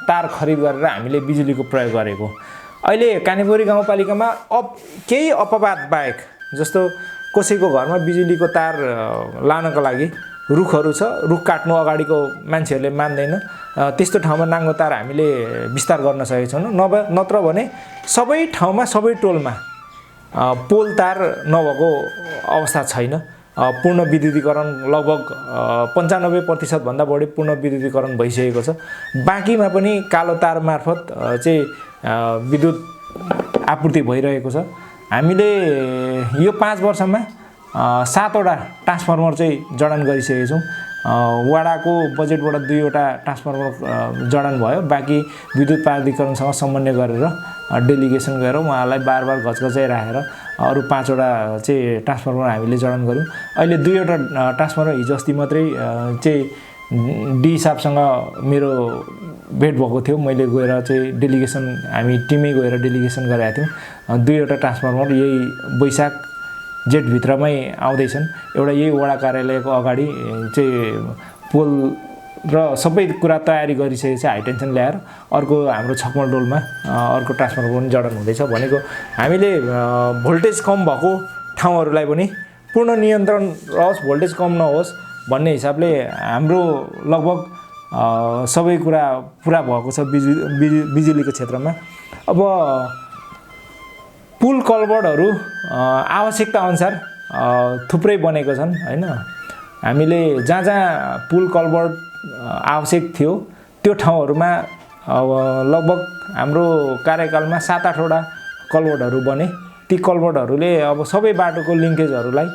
तार खरिद गरेर हामीले बिजुलीको प्रयोग गरेको। अहिले कानेपोखरी गाउँपालिकामा केही अपवाद बाहेक, जस्तो कसैको घरमा बिजुलीको तार लानको लागि रुखहरू छ, रुख काट्नु अगाडिको मान्छेहरूले मान्दैन, त्यस्तो ठाउँमा नाङ्गो तार हामीले विस्तार गर्न सकेका छैनौँ। नत्र भने सबै ठाउँमा सबै टोलमा पोल तार नभएको अवस्था छैन। पूर्ण विद्युतीकरण लगभग 95% भन्दा बढी पूर्ण विद्युतीकरण भइसकेको छ। बाँकीमा पनि कालो तार मार्फत चाहिँ विद्युत आपूर्ति भइरहेको छ। हामीले यो 5 वर्षमा 7वटा ट्रान्सफर्मर चाहिँ जडान गरिसकेका छौँ। वडाको बजेटबाट 2वटा ट्रान्सफर्मर जडान भयो। बाँकी विद्युत प्राधिकरणसँग समन्वय गरेर डेलिगेसन गरेर उहाँलाई बार घचघचाइ राखेर अरू 5वटा चाहिँ ट्रान्सफर्मर हामीले जडान गऱ्यौँ। अहिले 2वटा ट्रान्सफर्मर हिजो अस्ति मात्रै चाहिँ डी साहबसँग मेरो भेट भएको थियो। मैले गएर चाहिँ डेलिगेसन, हामी टिमै गएर डेलिगेसन गरेका थियौँ। 2वटा ट्रान्सफर्मर यही वैशाख जेठभित्रमै आउँदैछन्। एउटा यही वडा कार्यालयको अगाडि चाहिँ पोल र सबै कुरा तयारी गरिसकेको छ हाई टेन्सन ल्याएर। अर्को हाम्रो छकमलडोलमा अर्को ट्रान्सफर्मर पनि जडान हुँदैछ। भनेको हामीले भोल्टेज कम भएको ठाउँहरूलाई पनि पूर्ण नियन्त्रण रहोस्, भोल्टेज कम नहोस् भन्ने हिसाबले हाम्रो लगभग सबै कुरा पुरा भएको छ बिजुलीको क्षेत्रमा। अब पुल कल्भर्टहरू आवश्यकता अनुसार थुप्रै बनेको छन् हैन। हामीले जहाँ पुल कल्भर्ट आवश्यक थियो त्यो ठाउँहरूमा अब लगभग हाम्रो कार्यकालमा 7-8वटा कल्भर्टहरू बने। ती कल्भर्टहरूले अब सबै बाटोको लिङ्केजहरूलाई,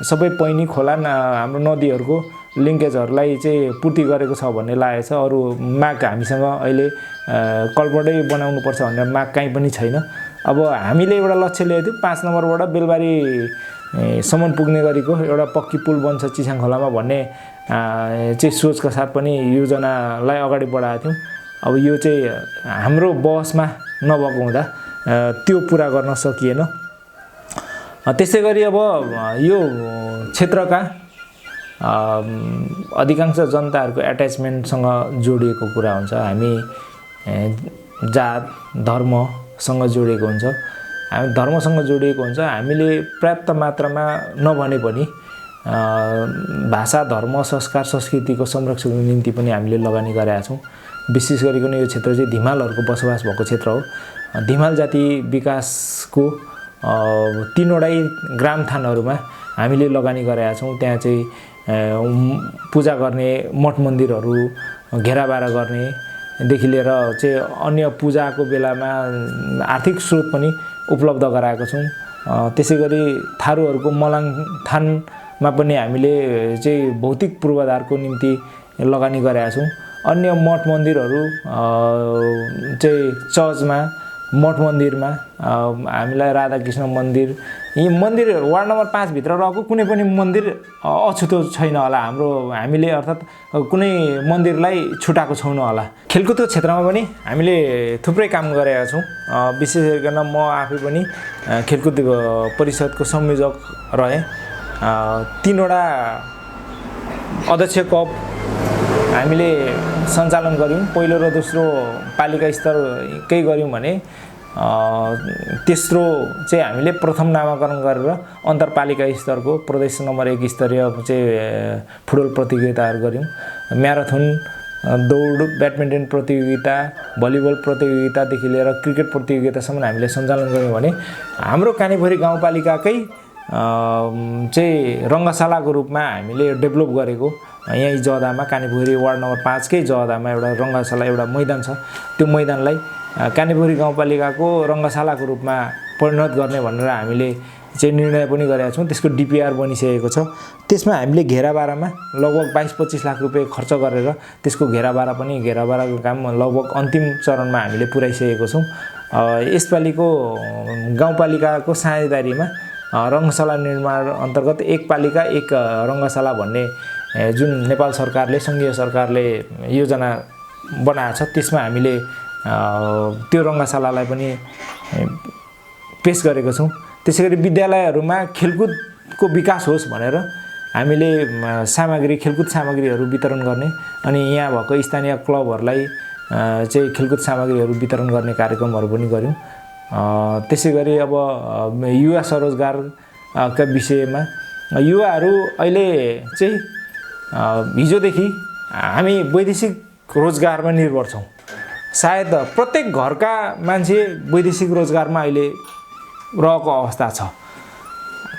सबै पैनी खोला हाम्रो नदीहरूको लिङ्केजहरूलाई चाहिँ पूर्ति गरेको छ भन्ने लागेको छ। अरू माग हामीसँग अहिले कल्भर्टै बनाउनुपर्छ भनेर माग कहीँ पनि छैन। अब हामीले एउटा लक्ष्य ल्याएको थियौँ 5 नम्बरबाट बेलबारीसम्म पुग्ने गरेको एउटा पक्की पुल बन्छ चिसाङ खोलामा भन्ने चाहिँ सोचका साथ पनि योजनालाई अगाडि बढाएको थियौँ। अब यो चाहिँ हाम्रो बहसमा नभएको हुँदा त्यो पुरा गर्न सकिएन। त्यसै गरी अब यो क्षेत्रका अधिकांश जनताहरूको एट्याचमेन्टसँग जोडिएको कुरा हुन्छ। हामी जात धर्मसँग जोडिएको हुन्छ, हामी धर्मसँग जोडिएको हुन्छ। हामीले पर्याप्त मात्रामा नभने पनि भाषा धर्म संस्कार संस्कृतिको संरक्षणको निम्ति पनि हामीले लगानी गरेका छौँ। विशेष गरिकन यो क्षेत्र चाहिँ धिमालहरूको बसोबास भएको क्षेत्र हो। धिमाल जाति विकासको 3वटै ग्रामथानहरूमा हामीले लगानी गरेका छौँ। त्यहाँ चाहिँ पूजा गर्ने मठ मन्दिरहरू घेराबारा गर्नेदेखि लिएर चाहिँ अन्य पूजाको बेलामा आर्थिक स्रोत पनि उपलब्ध गराएको छौँ। त्यसै गरी थारूहरूको मलाङ थानमा पनि हामीले चाहिँ भौतिक पूर्वाधारको निम्ति लगानी गरेका छौँ। अन्य मठ मन्दिरहरू चाहिँ चर्चमा मठ मन्दिरमा हामीलाई राधाकृष्ण मन्दिर, यी मन्दिर वार्ड नम्बर 5 भित्र रहेको कुनै पनि मन्दिर अछुतो छैन होला। हामीले अर्थात् कुनै मन्दिरलाई छुटाएको छैनौँ होला। खेलकुदको क्षेत्रमा पनि हामीले थुप्रै काम गरेका छौँ। विशेष गरिकन म आफै पनि खेलकुद परिषदको संयोजक रहेँ। 3वटा अध्यक्ष कप हामीले सञ्चालन गऱ्यौँ। पहिलो र दोस्रो पालिका स्तरकै गऱ्यौँ भने तेस्रो चाहिँ हामीले प्रथम नामाकरण गरेर अन्तरपालिका स्तरको प्रदेश नम्बर 1 स्तरीय चाहिँ फुटबल प्रतियोगिताहरू गऱ्यौँ। म्याराथन, दौड, ब्याडमिन्टन प्रतियोगिता, भलिबल प्रतियोगितादेखि लिएर क्रिकेट प्रतियोगितासम्म हामीले सञ्चालन गऱ्यौँ भने हाम्रो कानेपोखरी गाउँपालिकाकै चाहिँ रङ्गशालाको रूपमा हामीले डेभलप गरेको यहीँ जहदामा कानेपोखरी वार्ड नम्बर 5 कै जहदामा एउटा रङ्गशाला एउटा मैदान छ। त्यो मैदानलाई कानेपोखरी गाउँपालिकाको रङ्गशालाको रूपमा परिणत गर्ने भनेर हामीले चाहिँ निर्णय पनि गरेका छौँ। त्यसको डिपिआर बनिसकेको छ। त्यसमा हामीले घेराबारामा लगभग 22-25 लाख रुपियाँ खर्च गरेर त्यसको घेराबाराको काम लगभग अन्तिम चरणमा हामीले पुर्याइसकेको छौँ। यसपालिको गाउँपालिकाको साझेदारीमा रङ्गशाला निर्माण अन्तर्गत एक पालिका एक रङ्गशाला भन्ने जुन नेपाल सरकारले सङ्घीय सरकारले योजना बनाएको छ, त्यसमा हामीले त्यो रङ्गशालालाई पनि पेश गरेको छौँ। त्यसै गरी विद्यालयहरूमा खेलकुदको विकास होस् भनेर हामीले खेलकुद सामग्रीहरू वितरण गर्ने अनि यहाँ भएको स्थानीय क्लबहरूलाई चाहिँ खेलकुद सामग्रीहरू वितरण गर्ने कार्यक्रमहरू पनि गऱ्यौँ। त्यसै गरी अब युवा स्वरोजगारका विषयमा युवाहरू अहिले चाहिँ हिजोदेखि हामी वैदेशिक रोजगारमा निर्भर छौँ। सायद प्रत्येक घरका मान्छे वैदेशिक रोजगारमा अहिले रहेको अवस्था छ।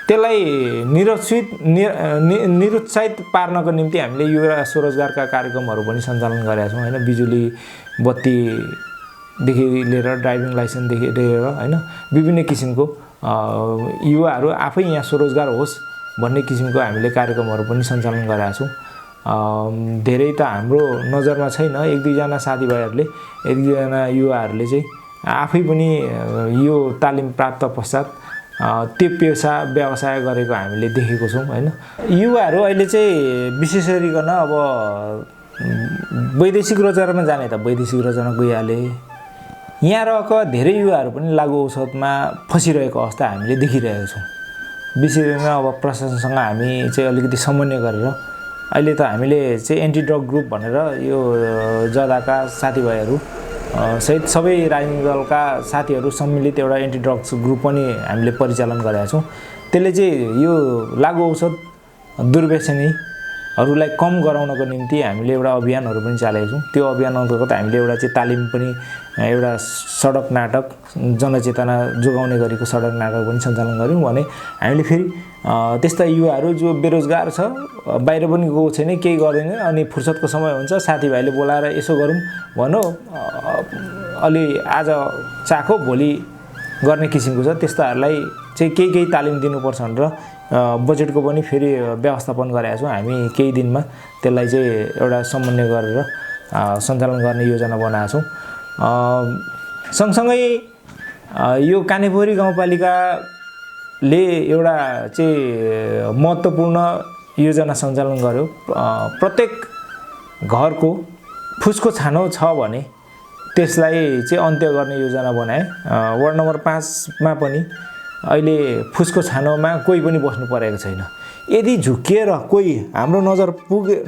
त्यसलाई निरुत्साहित पार्नको निम्ति हामीले युवा स्वरोजगारका कार्यक्रमहरू पनि सञ्चालन गरेका छौँ होइन। बिजुली बत्तीदेखि लिएर ड्राइभिङ लाइसेन्सदेखि लिएर होइन विभिन्न किसिमको युवाहरू आफै यहाँ स्वरोजगार होस् भन्ने किसिमको हामीले कार्यक्रमहरू पनि सञ्चालन गरेका छौँ। धेरै त हाम्रो नजरमा छैन, 1-2जना साथीभाइहरूले 1-2जना युवाहरूले चाहिँ आफै पनि यो तालिम प्राप्त पश्चात त्यो पेसा व्यवसाय गरेको हामीले देखेको छौँ होइन। युवाहरू अहिले चाहिँ विशेष गरिकन अब वैदेशिक रोजगारमा जाने त वैदेशिक रोजगारमा गइहाले। यहाँ रहेको धेरै युवाहरू पनि लागु औषधमा फसिरहेको अवस्था हामीले देखिरहेको छौँ। विशेष गरिकन अब प्रशासनसँग हामी चाहिँ अलिकति समन्वय गरेर अहिले त हामीले चाहिँ एन्टी ड्रग ग्रुप भनेर यो जदाका साथीभाइहरू सहित सबै राजनीतिक दलका साथीहरू सम्मिलित एउटा एन्टी ड्रग्स ग्रुप पनि हामीले परिचालन गरेका छौँ। त्यसले चाहिँ यो लागु औषध दुर्व्यसनीहरूलाई कम गराउनको निम्ति हामीले एउटा अभियानहरू पनि चलाएको छौँ। त्यो अभियान अन्तर्गत हामीले एउटा चाहिँ तालिम पनि एउटा सडक नाटक जनचेतना जोगाउने गरेको सडक नाटक पनि सञ्चालन गऱ्यौँ भने हामीले फेरि त्यस्ता युवाहरू जो बेरोजगार छ, बाहिर पनि गएको छैन, केही गर्दैन, अनि फुर्सदको समय हुन्छ साथीभाइले बोलाएर यसो गरौँ भनौँ अलि आज चाखो भोलि गर्ने किसिमको छ, त्यस्ताहरूलाई चाहिँ केही तालिम दिनुपर्छ भनेर बजेटको पनि फेरि व्यवस्थापन गरेका छौँ। हामी केही दिनमा त्यसलाई चाहिँ एउटा समन्वय गरेर सञ्चालन गर्ने योजना बनाएका छौँ। सँगसँगै यो कानेपोखरी गाउँपालिकाले एउटा चाहिँ महत्त्वपूर्ण योजना सञ्चालन गर्यो। प्रत्येक घरको फुसको छानो छ भने त्यसलाई चाहिँ अन्त्य गर्ने योजना बनाए। वार्ड नम्बर 5 मा पनि अहिले फुसको छानोमा कोही पनि बस्नु परेको छैन। यदि झुक्किएर कोही हाम्रो नजर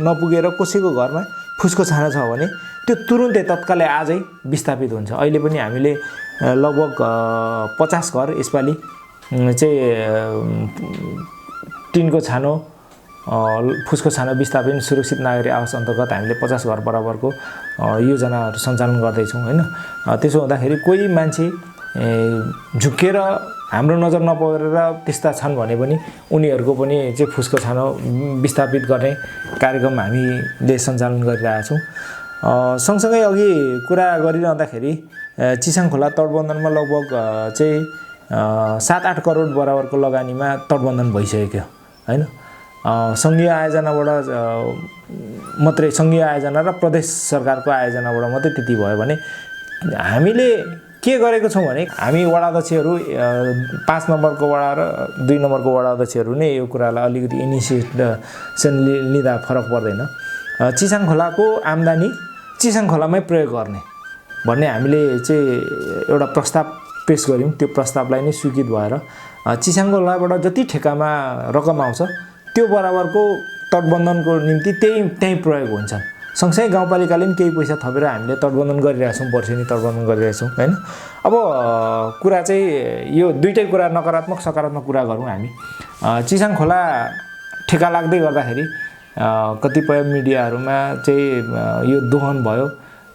नपुगेर कसैको घरमा फुसको छानो छ भने त्यो तुरुन्तै तत्कालै आजै विस्थापित हुन्छ। अहिले पनि हामीले लगभग 50 घर यसपालि चाहिँ टिनको छानो फुसको छानो विस्थापन सुरक्षित नागरिक आवास अन्तर्गत हामीले 50 घर बराबरको योजनाहरू सञ्चालन गर्दैछौँ होइन। त्यसो हुँदाखेरि कोही मान्छे झुक्केर हाम्रो नजर नपरेर त्यस्ता छन् भने पनि उनीहरूको पनि चाहिँ फुसको छानो विस्थापित गर्ने कार्यक्रम हामीले सञ्चालन गरिरहेछौँ। सँगसँगै अघि कुरा गरिरहँदाखेरि चिसाङ खोला तटबन्धनमा लगभग चाहिँ 7-8 करोड बराबरको लगानीमा तटबन्धन भइसक्यो होइन। सङ्घीय आयोजनाबाट मात्रै सङ्घीय आयोजना र प्रदेश सरकारको आयोजनाबाट मात्रै त्यति भयो भने हामीले के गरेको छौँ भने हामी वडा अध्यक्षहरू 5 नम्बरको वडा र 2 नम्बरको वडा अध्यक्षहरू नै यो कुरालाई अलिकति इनिसिएसन लिँदा फरक पर्दैन। चिसाङ खोलाको आम्दानी चिसाङ खोलामै प्रयोग गर्ने भन्ने हामीले चाहिँ एउटा प्रस्ताव पेश गऱ्यौँ। त्यो प्रस्तावलाई नै स्वीकृत भएर चिसाङ खोलाबाट जति ठेकामा रकम आउँछ त्यो बराबरको तटबन्धनको निम्ति त्यही प्रयोग हुन्छ। सँगसँगै गाउँपालिकाले पनि केही पैसा थपेर हामीले तटबन्धन गरिरहेछौँ, वर्षेनी तटबन्धन गरिरहेछौँ होइन। अब कुरा चाहिँ यो दुईटै कुरा नकारात्मक सकारात्मक कुरा गरौँ हामी। चिसाङ खोला ठेका लाग्दै गर्दाखेरि कतिपय मिडियाहरूमा चाहिँ यो दोहन भयो,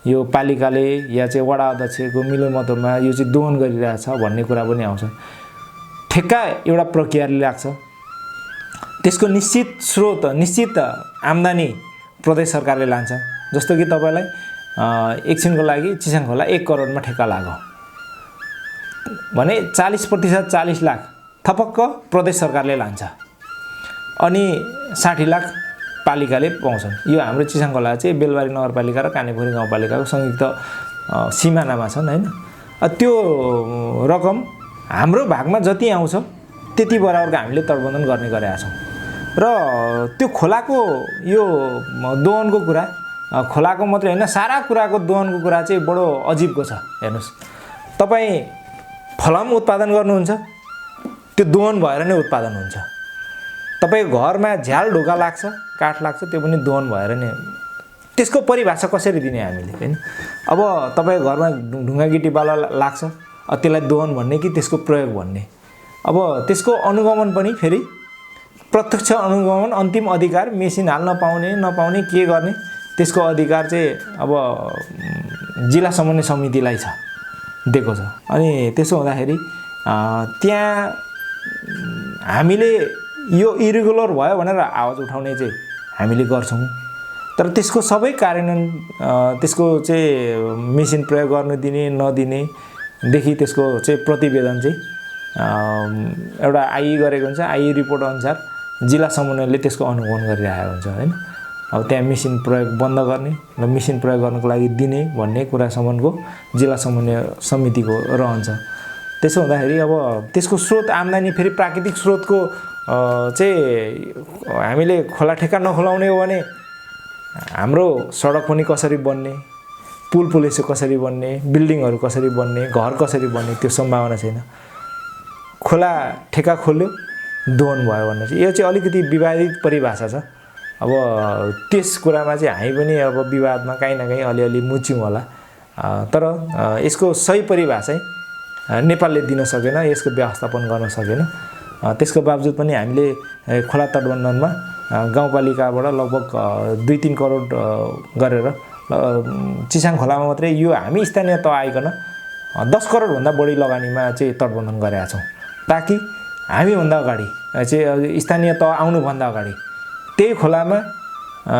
यो पालिकाले या चाहिँ वडा अध्यक्षको मिलोमतोमा यो चाहिँ दोहन गरिरहेछ भन्ने कुरा पनि आउँछ। ठेक्का एउटा प्रक्रियाले लाग्छ, त्यसको निश्चित स्रोत निश्चित आम्दानी प्रदेश सरकारले लान्छ। जस्तो कि तपाईँलाई एकछिनको लागि चिसाङ खोला 1 करोडमा ठेक्का लाग्यो भने 40% 40 लाख थपक्क प्रदेश सरकारले लान्छ अनि 60 लाख पालिकाले पाउँछन्। यो हाम्रो चिसाङ खोला चाहिँ बेलबारी नगरपालिका र कानेपोखरी गाउँपालिकाको संयुक्त सिमानामा छन् होइन। त्यो रकम हाम्रो भागमा जति आउँछ त्यति बराबरको हामीले तटबन्धन गर्ने गरेका छौँ। र त्यो खोलाको यो दोहनको कुरा खोलाको मात्रै होइन सारा कुराको दोहनको कुरा चाहिँ बडो अजिबको छ। हेर्नुहोस्, तपाईँ फलाम उत्पादन गर्नुहुन्छ त्यो दोहन भएर नै उत्पादन हुन्छ। तपाईँको घरमा झ्याल ढोका लाग्छ, काठ लाग्छ, त्यो पनि दोहन भएर नै। त्यसको परिभाषा कसरी दिने हामीले होइन। अब तपाईँको घरमा ढुङ्गा गिटी बाला लाग्छ, त्यसलाई दोहन भन्ने कि त्यसको प्रयोग भन्ने। अब त्यसको अनुगमन पनि फेरि प्रत्यक्ष अनुगमन अन्तिम अधिकार मेसिन हाल्न पाउने नपाउने के गर्ने त्यसको अधिकार चाहिँ अब जिल्ला समन्वय समितिलाई छ, दिएको छ। अनि त्यसो हुँदाखेरि त्यहाँ हामीले यो इरेगुलर भयो भनेर आवाज उठाउने चाहिँ हामीले गर्छौँ, तर त्यसको सबै कार्यान्वयन त्यसको चाहिँ मेसिन प्रयोग गर्नु दिने नदिनेदेखि त्यसको चाहिँ प्रतिवेदन चाहिँ एउटा आइ गरेको हुन्छ। आइ रिपोर्ट अनुसार जिल्ला समन्वयले त्यसको अनुगमन गरिरहेको हुन्छ होइन। अब त्यहाँ मेसिन प्रयोग बन्द गर्ने र मेसिन प्रयोग गर्नको लागि दिने भन्ने कुरासम्मको जिल्ला समन्वय समितिको रहन्छ। त्यसो हुँदाखेरि अब त्यसको स्रोत आम्दानी फेरि प्राकृतिक स्रोतको चाहिँ हामीले खोला ठेक्का नखोलाउने हो भने हाम्रो सडक पनि कसरी बन्ने, पुल पुलेसो कसरी बन्ने, बिल्डिङहरू कसरी बन्ने, घर कसरी बन्ने त्यो सम्भावना छैन। खोला ठेक्का खोल्यो दोहन भयो भनेर यो चाहिँ अलिकति विवादित परिभाषा छ। अब त्यस कुरामा चाहिँ हामी पनि अब विवादमा काहीँ न काहीँ अलिअलि मुच्यौँ होला, तर यसको सही परिभाषा नेपालले दिन सकेन, यसको व्यवस्थापन गर्न सकेन। त्यसको बावजुद पनि हामीले खोला तटबन्धनमा गाउँपालिकाबाट लगभग 2-3 करोड गरेर चिसाङ खोलामा मात्रै यो हामी स्थानीय तह आइकन 10 करोडभन्दा बढी लगानीमा चाहिँ तटबन्धन गरेका छौँ, ताकि हामीभन्दा अगाडि चाहिँ स्थानीय तह आउनुभन्दा अगाडि त्यही खोलामा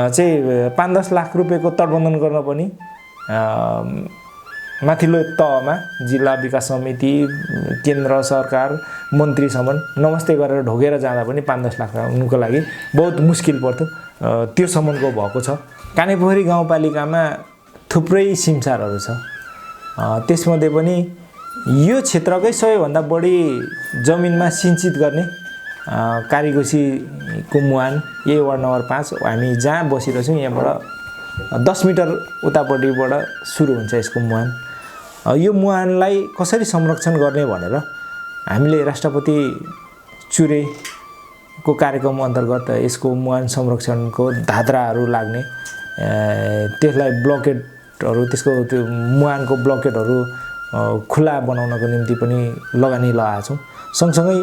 चाहिँ 5-10 लाख रुपियाँको तटबन्धन गर्न पनि माथिल्लो तहमा जिल्ला विकास समिति, केन्द्र सरकार, मन्त्रीसम्म नमस्ते गरेर ढोगेर जाँदा पनि 5-10 लाख उनको लागि बहुत मुस्किल पर्थ्यो। त्यो सम्मको भएको छ। कानेपोखरी गाउँपालिकामा थुप्रै सिमसारहरू छ, त्यसमध्ये पनि यो क्षेत्रकै सबैभन्दा बढी जमिनमा सिंचित गर्ने कारीगोसीको मुहान यही वार्ड नम्बर 5 हामी जहाँ बसिरहेछौँ यहाँबाट 10 मिटर उतापट्टिबाट सुरु हुन्छ यसको मुहान। यो मुहानलाई कसरी संरक्षण गर्ने भनेर हामीले राष्ट्रपति चुरेको कार्यक्रम अन्तर्गत यसको मुहान संरक्षणको धाद्राहरू लाग्ने त्यसलाई ब्लकेटहरू त्यसको त्यो मुहानको ब्लकेटहरू खुला बनाउनको निम्ति पनि लगानी लगाएका छौँ। सँगसँगै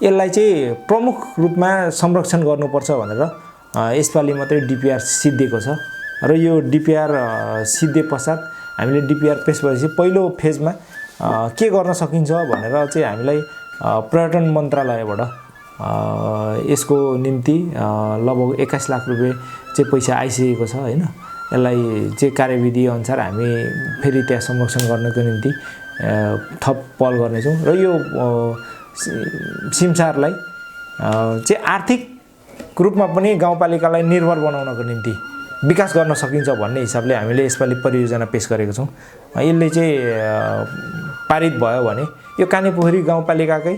यसलाई चाहिँ प्रमुख रूपमा संरक्षण गर्नुपर्छ भनेर यसपालि मात्रै डिपिआर सिद्धिएको छ र यो डिपिआर सिद्धे पश्चात हामीले डिपिआर पेश भएपछि पहिलो फेजमा के गर्न सकिन्छ भनेर चाहिँ हामीलाई पर्यटन मन्त्रालयबाट यसको निम्ति लगभग 21 लाख रुपियाँ चाहिँ पैसा आइसकेको छ हैन। यसलाई चाहिँ कार्यविधि अनुसार हामी फेरि त्यहाँ संरक्षण गर्नको निम्ति थप पहल गर्नेछौँ र यो सिमसारलाई चाहिँ आर्थिक रूपमा पनि गाउँपालिकालाई निर्भर बनाउनको निम्ति विकास गर्न सकिन्छ भन्ने हिसाबले हामीले यसपालि परियोजना पेश गरेको छौँ। यसले चाहिँ पारित भयो भने यो कानेपोखरी गाउँपालिकाकै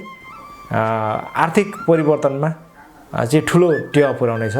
आर्थिक परिवर्तनमा चाहिँ ठुलो टेवा पुर्याउनेछ।